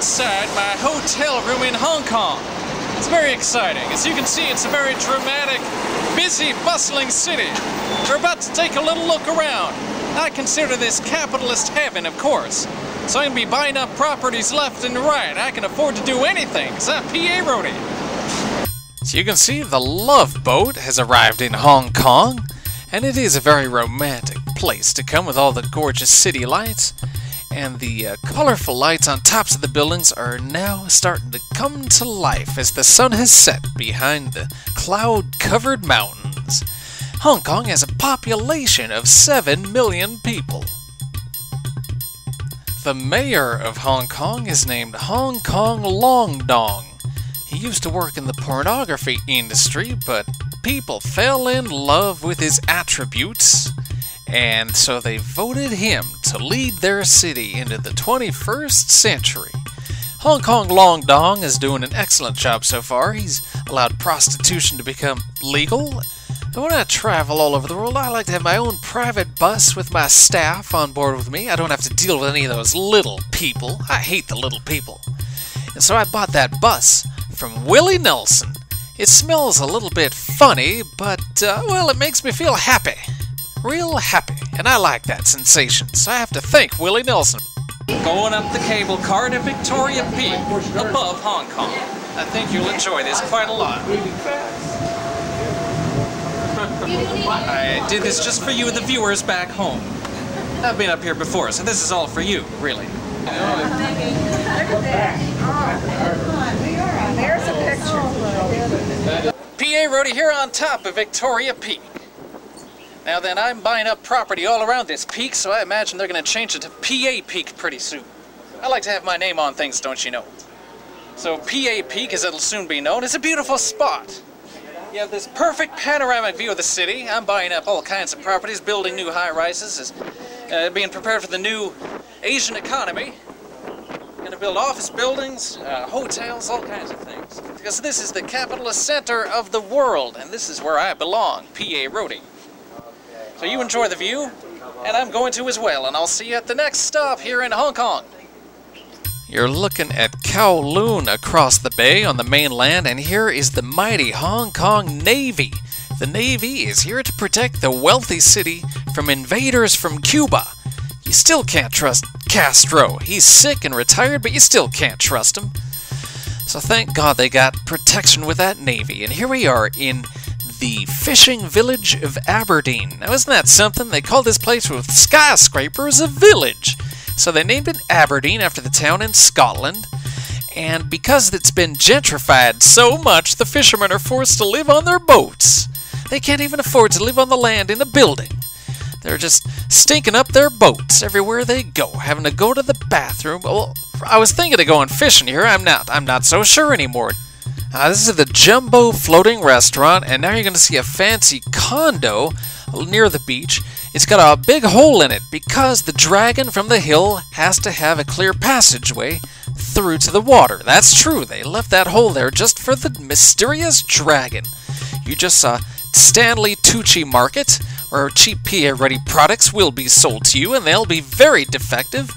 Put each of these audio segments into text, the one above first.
outside my hotel room in Hong Kong. It's very exciting. As you can see, it's a very dramatic, busy, bustling city. We're about to take a little look around. I consider this capitalist heaven, of course. So I'm going to be buying up properties left and right. I can afford to do anything, because I'm P.A.RODY. So you can see the Love Boat has arrived in Hong Kong. And it is a very romantic place to come with all the gorgeous city lights. And the colorful lights on tops of the buildings are now starting to come to life as the sun has set behind the cloud-covered mountains. Hong Kong has a population of 7 million people. The mayor of Hong Kong is named Hong Kong Long Dong. He used to work in the pornography industry, but people fell in love with his attributes, and so they voted him to lead their city into the 21st century. Hong Kong Long Dong is doing an excellent job so far. He's allowed prostitution to become legal. And when I travel all over the world, I like to have my own private bus with my staff on board with me. I don't have to deal with any of those little people. I hate the little people. And so I bought that bus from Willie Nelson. It smells a little bit funny, but, well, it makes me feel happy. Real happy. And I like that sensation, so I have to thank Willie Nelson. Going up the cable car to Victoria Peak, above Hong Kong. I think you'll enjoy this quite a lot. I did this just for you, the viewers back home. I've been up here before, so this is all for you, really. Look at that. There's a picture. P.A.RODY here on top of Victoria Peak. Now then, I'm buying up property all around this peak, so I imagine they're going to change it to P.A. Peak pretty soon. I like to have my name on things, don't you know? So P.A. Peak, as it'll soon be known, is a beautiful spot. You have this perfect panoramic view of the city. I'm buying up all kinds of properties, building new high-rises, being prepared for the new Asian economy. Going to build office buildings, hotels, all kinds of things. Because this is the capitalist center of the world, and this is where I belong, P.A.RODY. So you enjoy the view, and I'm going to as well, and I'll see you at the next stop here in Hong Kong. You're looking at Kowloon across the bay on the mainland, and here is the mighty Hong Kong Navy. The Navy is here to protect the wealthy city from invaders from Cuba. You still can't trust Castro. He's sick and retired, but you still can't trust him. So thank God they got protection with that Navy, and here we are in the fishing village of Aberdeen. Now isn't that something? They call this place with skyscrapers a village. So they named it Aberdeen after the town in Scotland. And because it's been gentrified so much, the fishermen are forced to live on their boats. They can't even afford to live on the land in a building. They're just stinking up their boats everywhere they go, having to go to the bathroom. Well, I was thinking of going fishing here. I'm not so sure anymore. This is the Jumbo Floating Restaurant, and now you're going to see a fancy condo near the beach. It's got a big hole in it because the dragon from the hill has to have a clear passageway through to the water. That's true. They left that hole there just for the mysterious dragon. You just saw Stanley Tucci Market, where cheap P.A.RODY products will be sold to you, and they'll be very defective.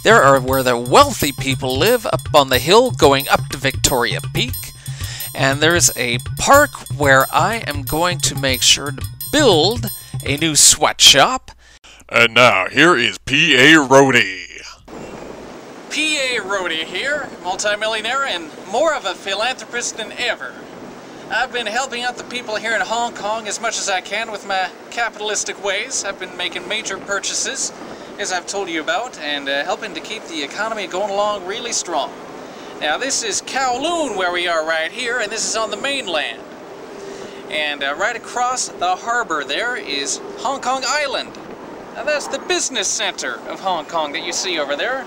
There are where the wealthy people live, up on the hill going up to Victoria Peak. And there's a park where I am going to make sure to build a new sweatshop. And now, here is P.A.RODY. P.A.RODY here, multi-millionaire and more of a philanthropist than ever. I've been helping out the people here in Hong Kong as much as I can with my capitalistic ways. I've been making major purchases, as I've told you about, and helping to keep the economy going along really strong. Now this is Kowloon where we are right here, and this is on the mainland. And right across the harbor there is Hong Kong Island. Now that's the business center of Hong Kong that you see over there.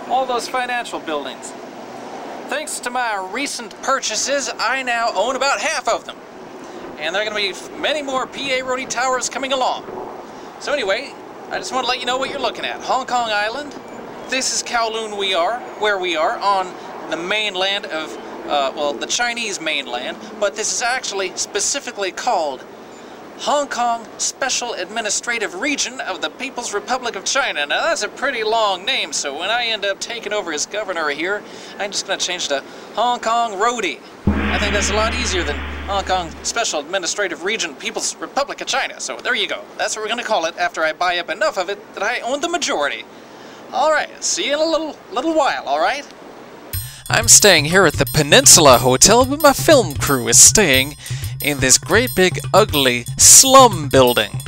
All those financial buildings. Thanks to my recent purchases, I now own about half of them. And there are going to be many more P.A.RODY towers coming along. So anyway, I just want to let you know what you're looking at. Hong Kong Island. This is Kowloon where we are on the mainland of, well, the Chinese mainland. But this is actually specifically called Hong Kong Special Administrative Region of the People's Republic of China. Now that's a pretty long name, so when I end up taking over as governor here, I'm just going to change to Hong Kong Roadie. I think that's a lot easier than Hong Kong Special Administrative Region People's Republic of China. So there you go. That's what we're going to call it after I buy up enough of it that I own the majority. Alright, see you in a little while, alright? I'm staying here at the Peninsula Hotel, but my film crew is staying in this great big ugly slum building.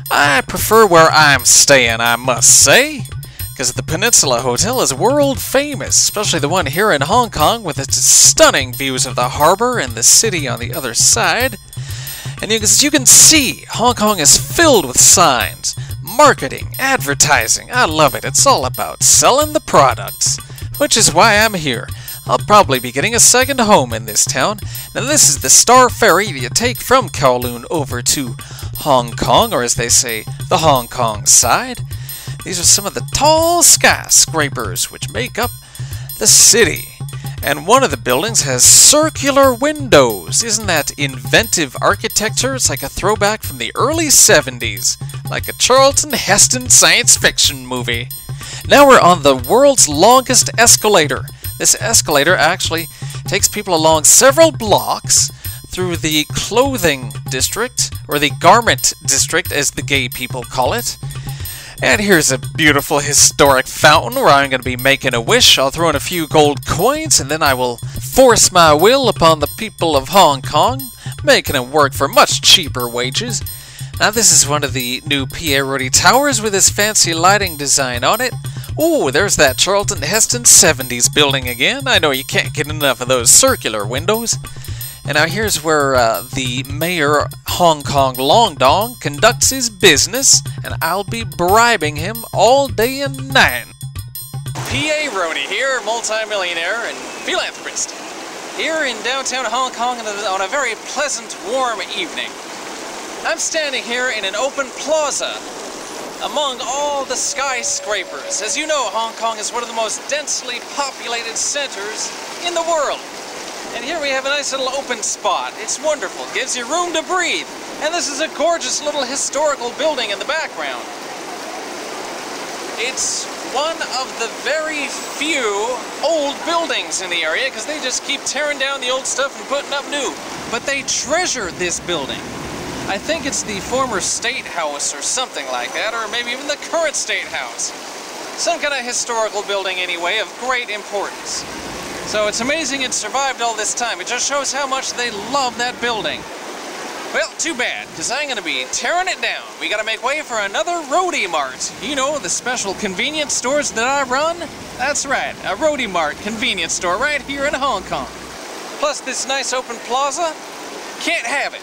I prefer where I'm staying, I must say, because the Peninsula Hotel is world famous, especially the one here in Hong Kong with its stunning views of the harbor and the city on the other side. And as you can see, Hong Kong is filled with signs, marketing, advertising. I love it. It's all about selling the products, which is why I'm here. I'll probably be getting a second home in this town. Now this is the Star Ferry you take from Kowloon over to Hong Kong, or as they say, the Hong Kong side. These are some of the tall skyscrapers which make up the city. And one of the buildings has circular windows. Isn't that inventive architecture? It's like a throwback from the early 70s, like a Charlton Heston science fiction movie. Now we're on the world's longest escalator. This escalator actually takes people along several blocks through the clothing district, or the garment district as the gay people call it. And here's a beautiful historic fountain where I'm going to be making a wish. I'll throw in a few gold coins and then I will force my will upon the people of Hong Kong, making them work for much cheaper wages. Now this is one of the new P.A.RODY towers with this fancy lighting design on it. Ooh, there's that Charlton Heston 70s building again. I know you can't get enough of those circular windows. And now here's where the mayor Hong Kong Long Dong conducts his business, and I'll be bribing him all day and night. P.A.RODY here, multi-millionaire and philanthropist. Here in downtown Hong Kong on a very pleasant, warm evening. I'm standing here in an open plaza among all the skyscrapers. As you know, Hong Kong is one of the most densely populated centers in the world. And here we have a nice little open spot. It's wonderful, gives you room to breathe. And this is a gorgeous little historical building in the background. It's one of the very few old buildings in the area because they just keep tearing down the old stuff and putting up new. But they treasure this building. I think it's the former State House or something like that, or maybe even the current State House. Some kind of historical building anyway, of great importance. So it's amazing it survived all this time. It just shows how much they love that building. Well, too bad, because I'm going to be tearing it down. We got to make way for another Roadie Mart. You know, the special convenience stores that I run? That's right, a Roadie Mart convenience store right here in Hong Kong. Plus this nice open plaza, can't have it.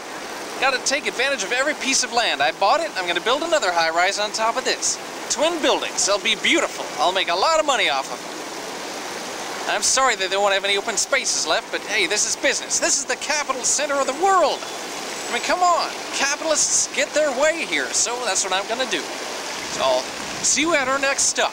Got to take advantage of every piece of land. I bought it, I'm going to build another high-rise on top of this. Twin buildings, they'll be beautiful. I'll make a lot of money off of them. I'm sorry that they won't have any open spaces left, but hey, this is business. This is the capital center of the world. I mean, come on. Capitalists get their way here, so that's what I'm going to do. So I'll see you at our next stop.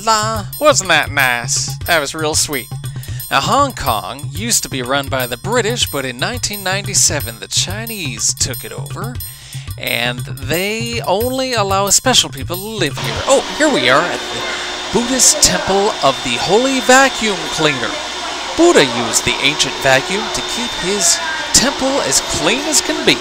Allah, wasn't that nice? That was real sweet. Now, Hong Kong used to be run by the British, but in 1997 the Chinese took it over, and they only allow special people to live here. Oh, here we are at the Buddhist Temple of the Holy Vacuum Cleaner. Buddha used the ancient vacuum to keep his temple as clean as can be.